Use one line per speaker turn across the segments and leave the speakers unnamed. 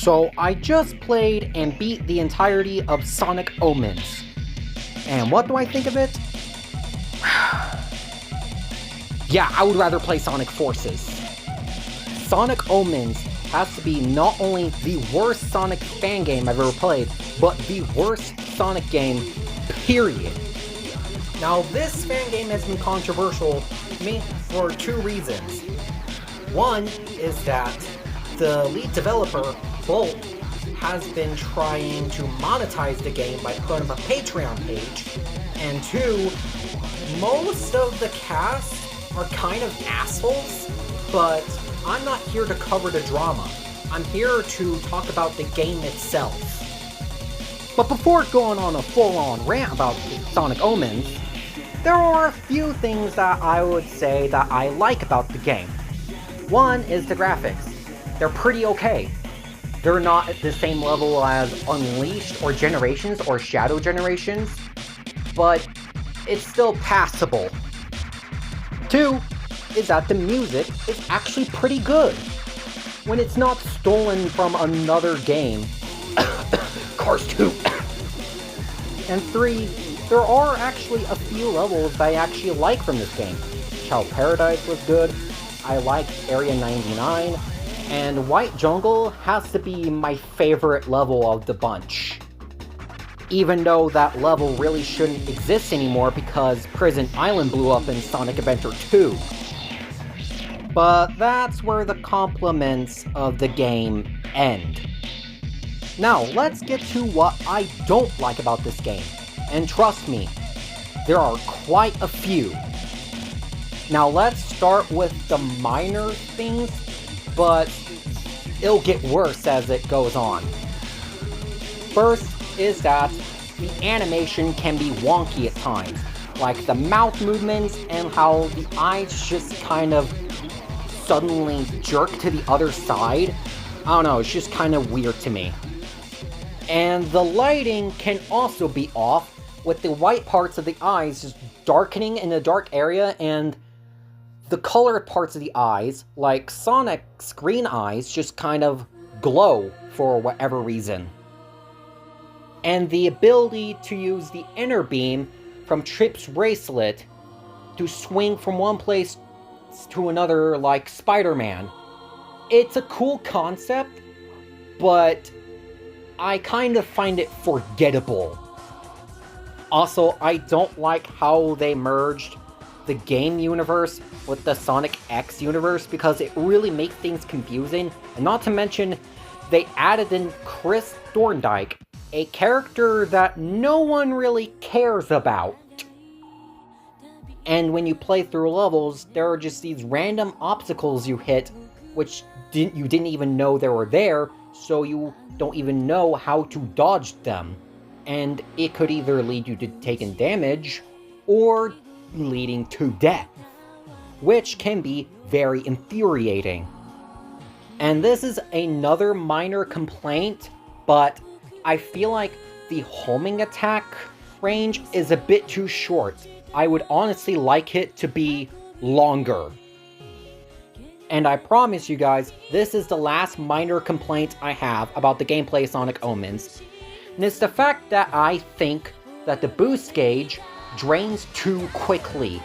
So I just played and beat the entirety of Sonic Omens. And what do I think of it? Yeah, I would rather play Sonic Forces. Sonic Omens has to be not only the worst Sonic fan game I've ever played, but the worst Sonic game, period. Now, this fan game has been controversial to me for two reasons. One is that the lead developer, Bolt, has been trying to monetize the game by putting up a Patreon page. And two, most of the cast are kind of assholes, but I'm not here to cover the drama. I'm here to talk about the game itself. But before going on a full-on rant about Sonic Omens, there are a few things that I would say that I like about the game. One is the graphics. They're pretty okay. They're not at the same level as Unleashed or Generations or Shadow Generations, but it's still passable. Two is that the music is actually pretty good. When it's not stolen from another game. Cars 2. And three, there are actually a few levels that I actually like from this game. Child Paradise was good, I liked Area 99, and White Jungle has to be my favorite level of the bunch. Even though that level really shouldn't exist anymore because Prison Island blew up in Sonic Adventure 2. But that's where the compliments of the game end. Now, let's get to what I don't like about this game. And trust me, there are quite a few. Now, let's start with the minor things, but it'll get worse as it goes on. First is that the animation can be wonky at times, like the mouth movements and how the eyes just kind of suddenly jerk to the other side. I don't know, it's just kind of weird to me. And the lighting can also be off, with the white parts of the eyes just darkening in a dark area, and the colored parts of the eyes, like Sonic's green eyes, just kind of glow for whatever reason. And the ability to use the inner beam from Trip's bracelet to swing from one place to another like Spider-Man. It's a cool concept, but I kind of find it forgettable. Also, I don't like how they merged the game universe with the Sonic X universe because it really makes things confusing, and not to mention, they added in Chris Thorndike, a character that no one really cares about. And when you play through levels, there are just these random obstacles you hit, which you didn't even know they were there, so you don't even know how to dodge them. And it could either lead you to taking damage, or leading to death, which can be very infuriating. And this is another minor complaint, but I feel like the homing attack range is a bit too short. I would honestly like it to be longer. And I promise you guys, this is the last minor complaint I have about the gameplay of Sonic Omens. And it's the fact that I think that the boost gauge drains too quickly.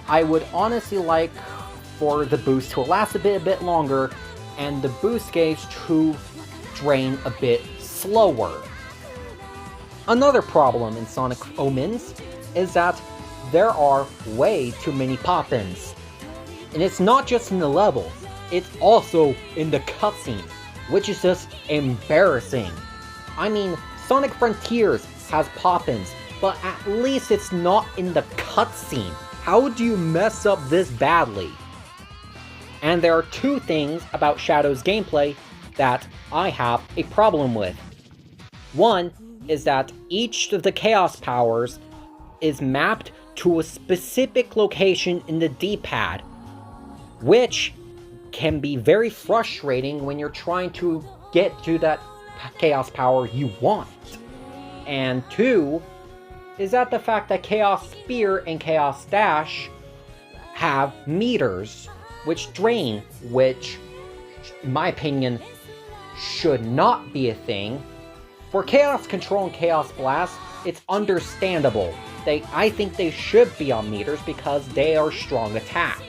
I would honestly like for the boost to last a bit longer, and the boost gauge to drain a bit slower. Another problem in Sonic Omens is that there are way too many pop-ins. And it's not just in the level, it's also in the cutscene, which is just embarrassing. I mean, Sonic Frontiers has pop-ins, but at least it's not in the cutscene. How do you mess up this badly? And there are two things about Shadow's gameplay that I have a problem with. One is that each of the Chaos Powers is mapped to a specific location in the D-pad, which can be very frustrating when you're trying to get to that Chaos Power you want. And two is that the fact that Chaos Spear and Chaos Dash have meters which drain, which, in my opinion, should not be a thing. For Chaos Control and Chaos Blast, it's understandable. I think they should be on meters because they are strong attacks.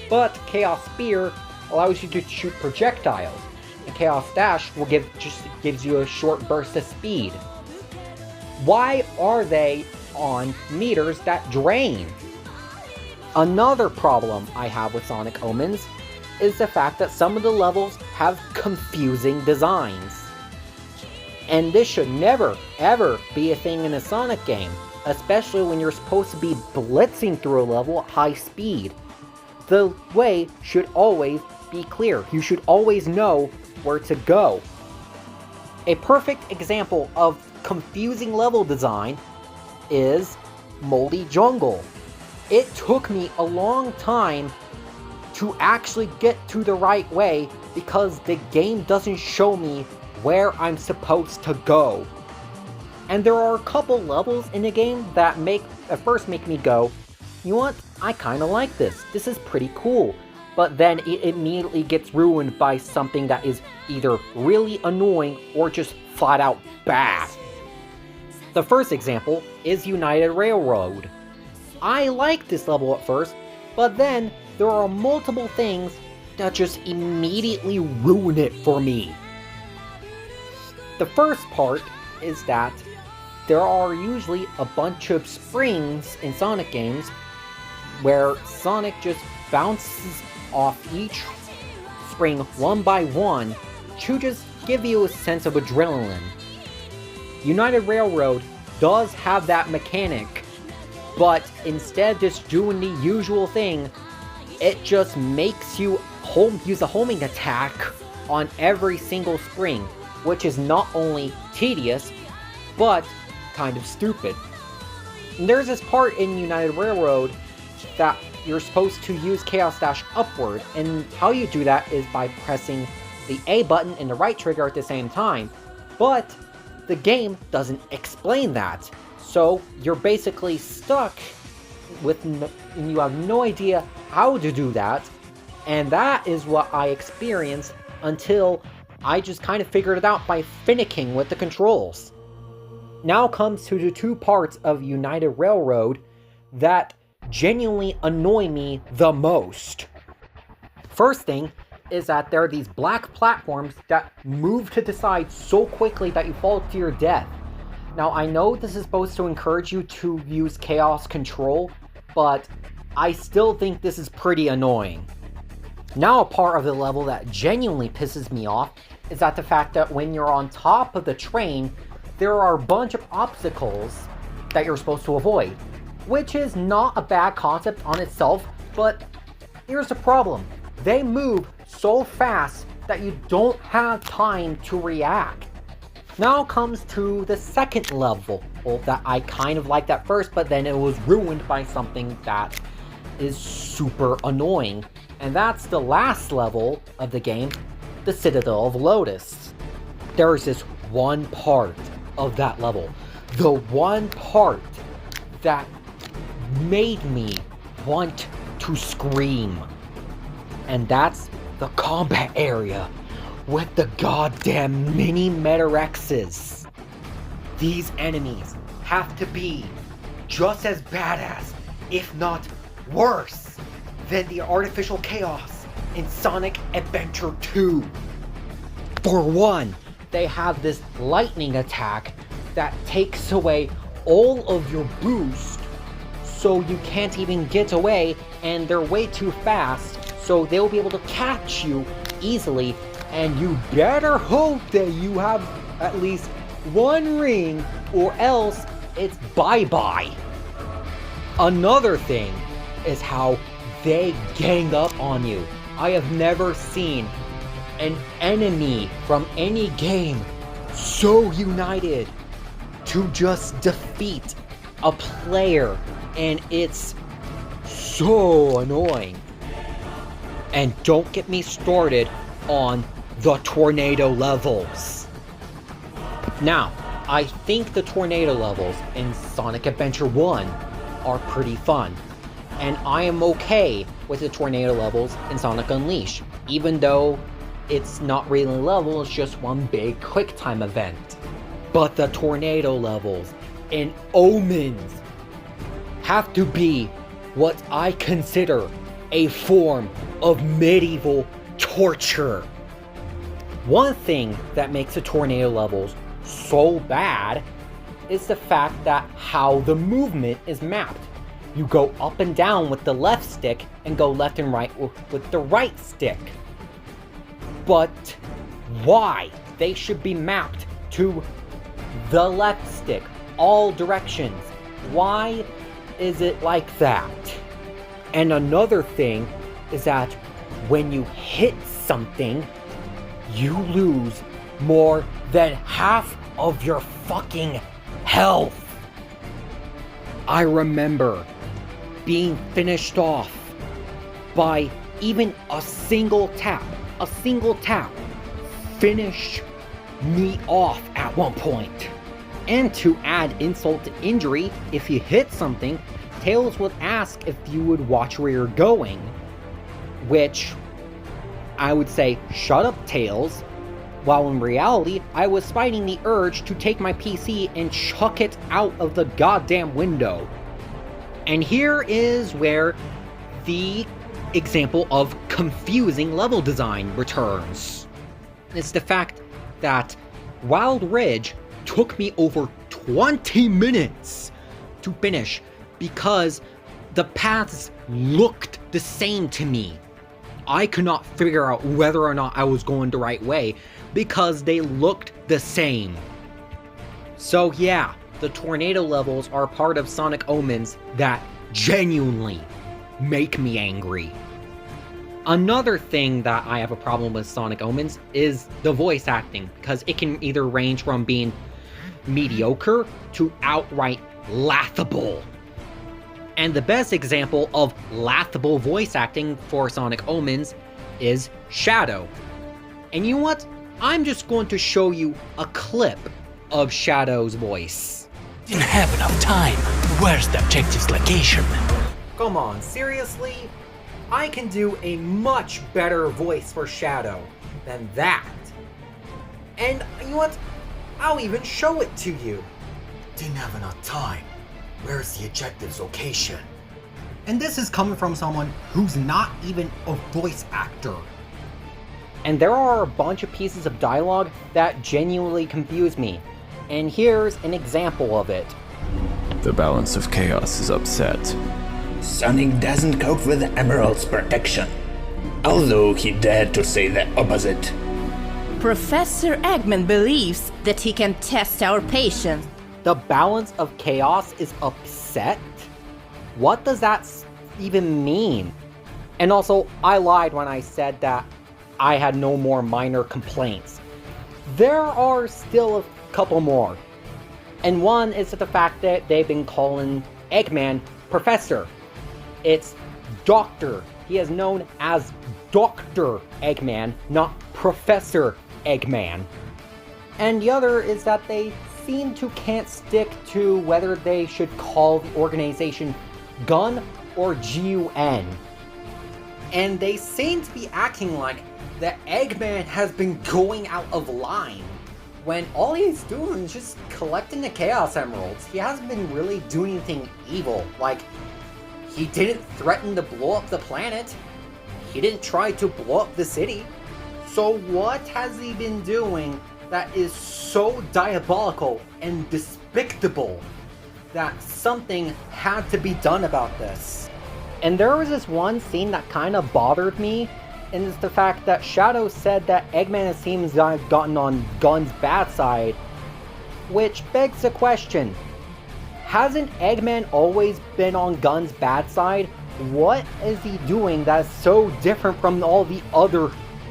But Chaos Spear allows you to shoot projectiles, and Chaos Dash just gives you a short burst of speed. Why are they on meters that drain? Another problem I have with Sonic Omens is the fact that some of the levels have confusing designs. And this should never, ever be a thing in a Sonic game, especially when you're supposed to be blitzing through a level at high speed. The way should always be clear. You should always know where to go. A perfect example of confusing level design is Moldy Jungle. It took me a long time to actually get to the right way because the game doesn't show me where I'm supposed to go. And there are a couple levels in the game that at first make me go, you know what, I kinda like this. This is pretty cool. But then it immediately gets ruined by something that is either really annoying or just flat out bad. The first example is United Railroad. I liked this level at first, but then there are multiple things that just immediately ruin it for me. The first part is that there are usually a bunch of springs in Sonic games where Sonic just bounces off each spring one by one to just give you a sense of adrenaline. United Railroad does have that mechanic, but instead of just doing the usual thing, it just makes you use a homing attack on every single spring, which is not only tedious, but kind of stupid. And there's this part in United Railroad that you're supposed to use Chaos Dash upward, and how you do that is by pressing the A button and the right trigger at the same time. But the game doesn't explain that, so you're basically stuck and you have no idea how to do that, and that is what I experienced until I just kind of figured it out by finicking with the controls. Now comes to the two parts of United Railroad that genuinely annoy me the most. First thing is that there are these black platforms that move to the side so quickly that you fall to your death. Now I know this is supposed to encourage you to use Chaos Control, but I still think this is pretty annoying. Now a part of the level that genuinely pisses me off is that the fact that when you're on top of the train, there are a bunch of obstacles that you're supposed to avoid, which is not a bad concept on itself, but here's the problem. They move so fast that you don't have time to react. Now comes to the second level that I kind of liked at first, but then it was ruined by something that is super annoying. And that's the last level of the game, the Citadel of Lotus. There is this one part of that level, the one part that made me want to scream. And that's the combat area with the goddamn mini Metarexes. These enemies have to be just as badass, if not worse, than the artificial chaos in Sonic Adventure 2. For one, they have this lightning attack that takes away all of your boost, so you can't even get away, and they're way too fast, so they'll be able to catch you easily, and you better hope that you have at least one ring, or else it's bye-bye. Another thing is how they gang up on you. I have never seen an enemy from any game so united to just defeat a player, and it's so annoying. And don't get me started on the tornado levels. Now, I think the tornado levels in Sonic Adventure 1 are pretty fun, and I am okay with the tornado levels in Sonic Unleashed, even though it's not really level, it's just one big quick time event. But the tornado levels in Omens have to be what I consider a form of medieval torture. One thing that makes the tornado levels so bad is the fact that how the movement is mapped. You go up and down with the left stick and go left and right with the right stick. But why? They should be mapped to the left stick, all directions. Why is it like that? And another thing is that when you hit something, you lose more than half of your fucking health. I remember being finished off by even a single tap finished me off at one point. And to add insult to injury, if you hit something, Tails would ask if you would watch where you're going, which I would say, shut up, Tails, while in reality, I was fighting the urge to take my PC and chuck it out of the goddamn window. And here is where the example of confusing level design returns. It's the fact that Wild Ridge took me over 20 minutes to finish because the paths looked the same to me. I could not figure out whether or not I was going the right way because they looked the same. So yeah, the tornado levels are part of Sonic Omens that genuinely make me angry. Another thing that I have a problem with Sonic Omens is the voice acting, because it can either range from being mediocre to outright laughable. And the best example of laughable voice acting for Sonic Omens is Shadow. And you know what? I'm just going to show you a clip of Shadow's voice.
Didn't have enough time. Where's the objective's location?
Come on, seriously? I can do a much better voice for Shadow than that. And you know what? I'll even show it to you.
Didn't have enough time. Where's the objective's location?
And this is coming from someone who's not even a voice actor. And there are a bunch of pieces of dialogue that genuinely confuse me. And here's an example of it.
The balance of chaos is upset.
Sonic doesn't cope with Emerald's protection, although he dared to say the opposite.
Professor Eggman believes that he can test our patience.
The balance of chaos is upset? What does that even mean? And also, I lied when I said that I had no more minor complaints. There are still a couple more. And one is the fact that they've been calling Eggman Professor. It's Doctor. He is known as Dr. Eggman, not Professor Eggman. And the other is that they seem to can't stick to whether they should call the organization GUN or GUN. And they seem to be acting like that Eggman has been going out of line, when all he's doing is just collecting the Chaos Emeralds. He hasn't been really doing anything evil. Like, he didn't threaten to blow up the planet. He didn't try to blow up the city. So what has he been doing that is so diabolical and despicable that something had to be done about this? And there was this one scene that kind of bothered me, and it's the fact that Shadow said that Eggman seems to have gotten on Gun's bad side, which begs the question, hasn't Eggman always been on Gun's bad side? What is he doing that's so different from all the other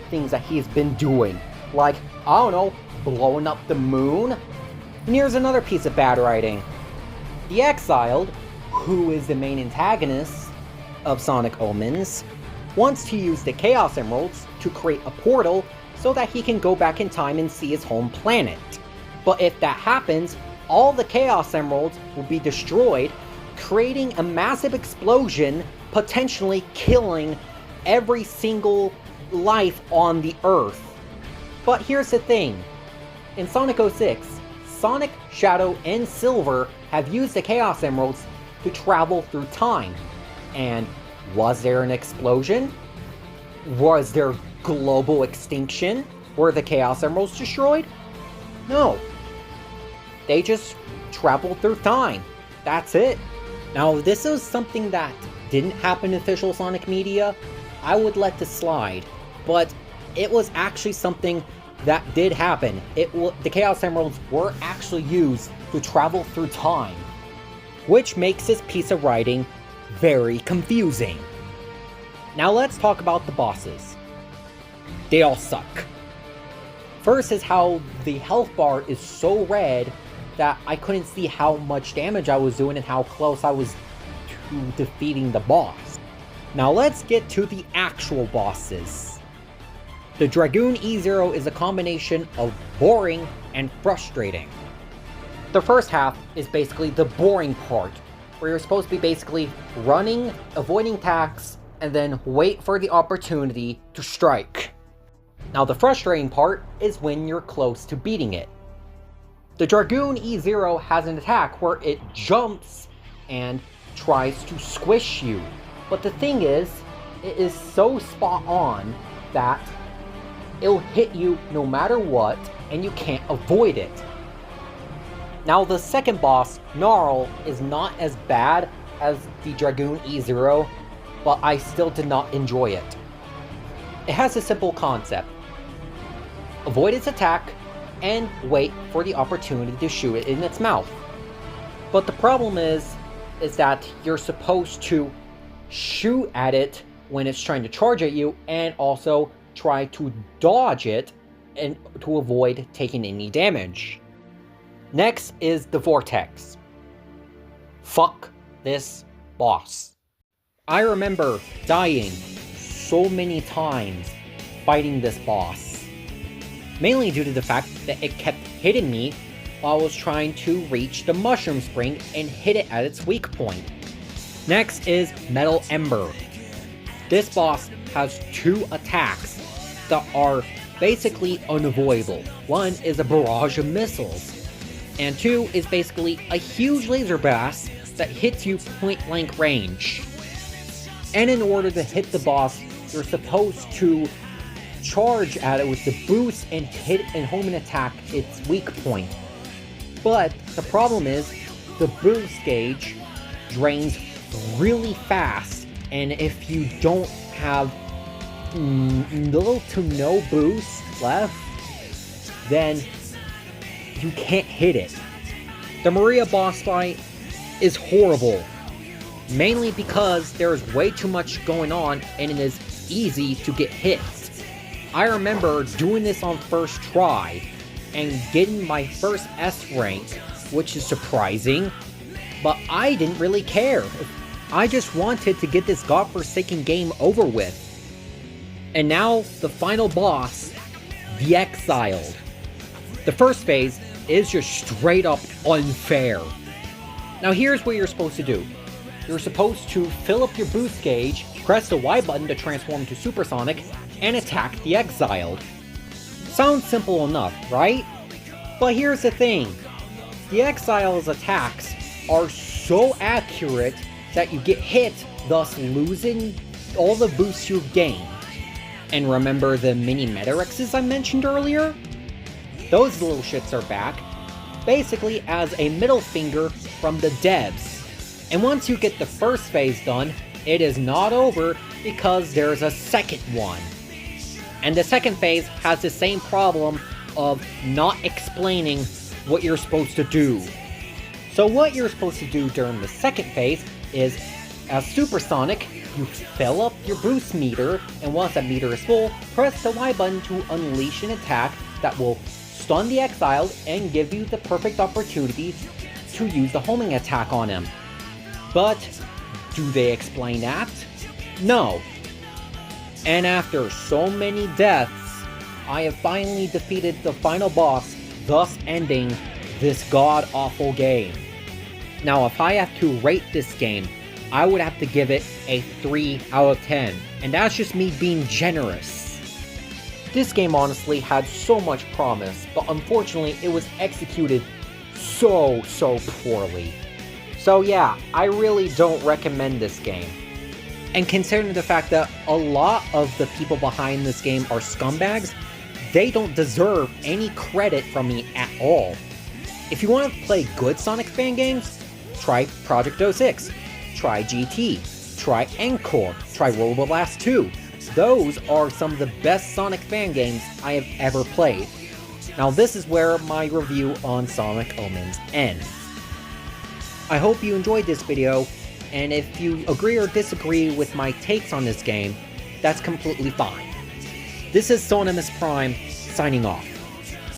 things that he's been doing? Like, I don't know, blowing up the moon? And here's another piece of bad writing. The Exiled, who is the main antagonist of Sonic Omens, wants to use the Chaos Emeralds to create a portal so that he can go back in time and see his home planet. But if that happens, all the Chaos Emeralds will be destroyed, creating a massive explosion, potentially killing every single life on the Earth. But here's the thing. In Sonic 06, Sonic, Shadow, and Silver have used the Chaos Emeralds to travel through time. And was there an explosion? Was there global extinction? Were the Chaos Emeralds destroyed? No. They just traveled through time. That's it. Now, if this is something that didn't happen in official Sonic media, I would let this slide. But it was actually something that did happen. The Chaos Emeralds were actually used to travel through time, which makes this piece of writing very confusing. Now let's talk about the bosses. They all suck. First is how the health bar is so red that I couldn't see how much damage I was doing and how close I was to defeating the boss. Now let's get to the actual bosses. The Dragoon E0 is a combination of boring and frustrating. The first half is basically the boring part, where you're supposed to be basically running, avoiding attacks, and then wait for the opportunity to strike. Now the frustrating part is when you're close to beating it. The Dragoon E0 has an attack where it jumps and tries to squish you. But the thing is, it is so spot on that it'll hit you no matter what, and you can't avoid it. Now the second boss, Gnarl, is not as bad as the Dragoon E0, but I still did not enjoy it. It has a simple concept. Avoid its attack, and wait for the opportunity to shoot it in its mouth. But the problem is that you're supposed to shoot at it when it's trying to charge at you, and also try to dodge it and to avoid taking any damage. Next is the Vortex. Fuck this boss. I remember dying so many times fighting this boss, mainly due to the fact that it kept hitting me while I was trying to reach the Mushroom Spring and hit it at its weak point. Next is Metal Ember. This boss has two attacks that are basically unavoidable. One is a barrage of missiles, and two is basically a huge laser blast that hits you point-blank range. And in order to hit the boss, you're supposed to charge at it with the boost and hit and home and attack its weak point. But the problem is, the boost gauge drains really fast, and if you don't have little to no boost left, then you can't hit it. The Maria boss fight is horrible, mainly because there is way too much going on and it is easy to get hit. I remember doing this on first try and getting my first S rank, which is surprising, but I didn't really care. I just wanted to get this godforsaken game over with. And now, the final boss, the Exiled. The first phase is just straight up unfair. Now here's what you're supposed to do. You're supposed to fill up your boost gauge, press the Y button to transform to Supersonic, and attack the Exiled. Sounds simple enough, right? But here's the thing. The Exile's attacks are so accurate that you get hit, thus losing all the boosts you've gained. And remember the mini Metarexes I mentioned earlier? Those little shits are back, basically as a middle finger from the devs. And once you get the first phase done, it is not over because there's a second one. And the second phase has the same problem of not explaining what you're supposed to do. So what you're supposed to do during the second phase is, as Supersonic, you fill up your boost meter, and once that meter is full, press the Y button to unleash an attack that will stun the Exiled and give you the perfect opportunity to use the homing attack on him. But do they explain that? No. And after so many deaths, I have finally defeated the final boss, thus ending this god-awful game. Now, if I have to rate this game, I would have to give it a 3 out of 10, and that's just me being generous. This game honestly had so much promise, but unfortunately it was executed so poorly. So yeah, I really don't recommend this game. And considering the fact that a lot of the people behind this game are scumbags, they don't deserve any credit from me at all. If you want to play good Sonic fan games, try Project 06, try GT, try Encore, try Robo Blast 2. Those are some of the best Sonic fan games I have ever played. Now this is where my review on Sonic Omens ends. I hope you enjoyed this video, and if you agree or disagree with my takes on this game, that's completely fine. This is Sonimus Prime, signing off.